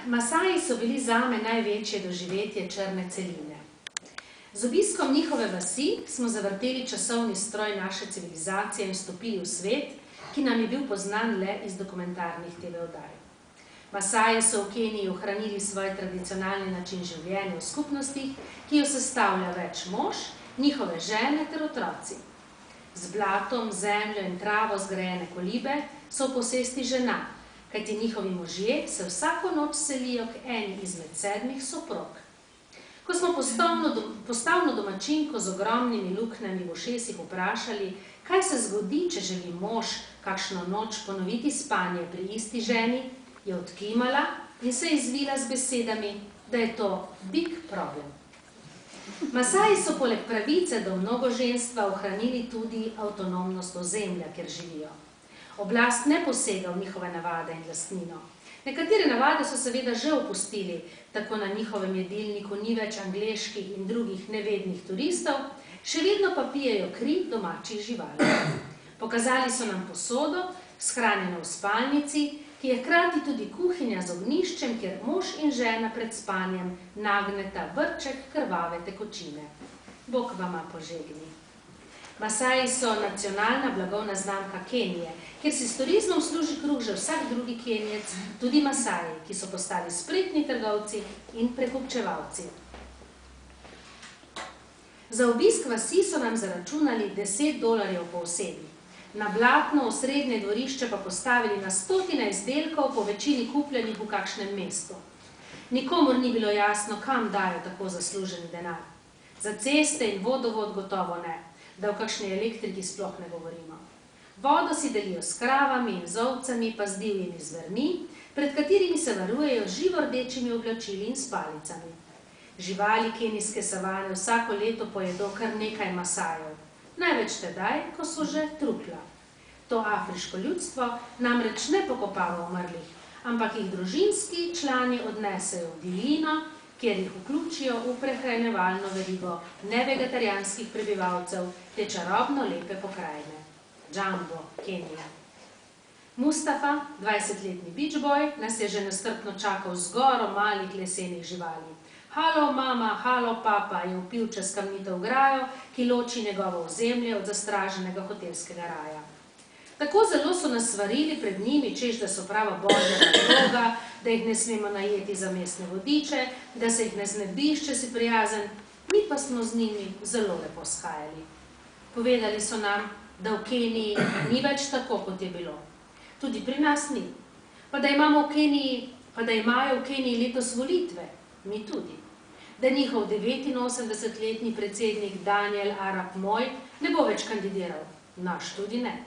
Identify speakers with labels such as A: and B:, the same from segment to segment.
A: Masaji so bili zame največje doživetje črne celine. Z obiskom njihove vasi smo zavrteli časovni stroj naše civilizacije in vstopili v svet, ki nam je bil poznan le iz dokumentarnih TV-oddaj. Masaji so v Keniji ohranili svoj tradicionalni način življenja v skupnostih, ki jo sestavlja več mož, njihove žene ter otroci. Z blatom, zemljo in travo zgrajene kolibe so v posesti žena, kajti njihovi možje se vsako noč selijo k eni izmed 7 soprog. Ko smo postavno domačinko z ogromnimi luknjami v ušesih vprašali, kaj se zgodi, če želi mož kakšno noč ponoviti spanje pri isti ženi, je odkimala in se izvila z besedami, da je to big problem. Masaji so poleg pravice do mnogoženstva ohranili tudi avtonomnost ozemlja, kjer živijo. Oblast ne posega v njihove navade in lastnino. Nekatere navade so seveda že opustili, tako na njihovem jedilniku ni več angleških in drugih nevednih turistov, še vedno pa pijejo kri domačih živali. Pokazali so nam posodo, shranjeno v spalnici, ki je hkrati tudi kuhinja z ognjiščem, kjer mož in žena pred spanjem nagneta vrček krvave tekočine. Bog vama požegni. Masaji so nacionalna blagovna znamka Kenije, kjer si s turizmom služi kruh že vsak drugi Kenijec, tudi Masaji, ki so postali spretni trgovci in prekupčevalci. Za obisk vasi so nam zaračunali $10 po osebi. Na blatno osrednje dvorišče pa postavili na 100 izdelkov, po večini kupljenih v kakšnem mestu. Nikomur ni bilo jasno, kam dajo tako zasluženi denar. Za ceste in vodovod gotovo ne, da v kakšni elektriki sploh ne govorimo. Vodo si delijo s kravami in z ovcami, pa z divjimi zvermi, pred katerimi se varujejo živo rdečimi oblačili in spalicami. Živali kenijske savane vsako leto pojedo kar nekaj Masajev. Največ tedaj, ko so že trupla. To afriško ljudstvo namreč ne pokopava umrlih, ampak jih družinski člani odnesejo v divjino, kjer jih vključijo v prehranjevalno verigo nevegetarijanskih prebivalcev te čarobno lepe pokrajine. Džambo, Kenija. Mustafa, 20-letni beach boy, nas je že nestrpno čakal z goro malih lesenih živali. Halo mama, halo papa, je vpil čez kamnito ograjo, ki loči njegovo ozemlje od zastraženega hotelskega raja. Tako zelo so nas svarili pred njimi, češ da so prava božja naloga, da jih ne smemo najeti za mestne vodiče, da se jih ne znebiš, če si prijazen, mi pa smo z njimi zelo lepo shajali. Povedali so nam, da v Keniji ni več tako, kot je bilo. Tudi pri nas ni. Pa da imajo v Keniji letos volitve, mi tudi. Da njihov 89-letni predsednik Daniel Arap Moi ne bo več kandidiral, naš tudi ne.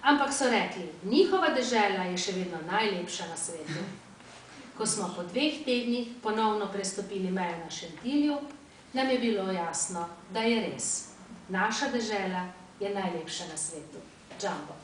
A: Ampak so rekli, njihova dežela je še vedno najlepša na svetu. Ko smo po 2 tednih ponovno prestopili mejo na Šentilju, nam je bilo jasno, da je res. Naša dežela je najlepša na svetu. Džambo.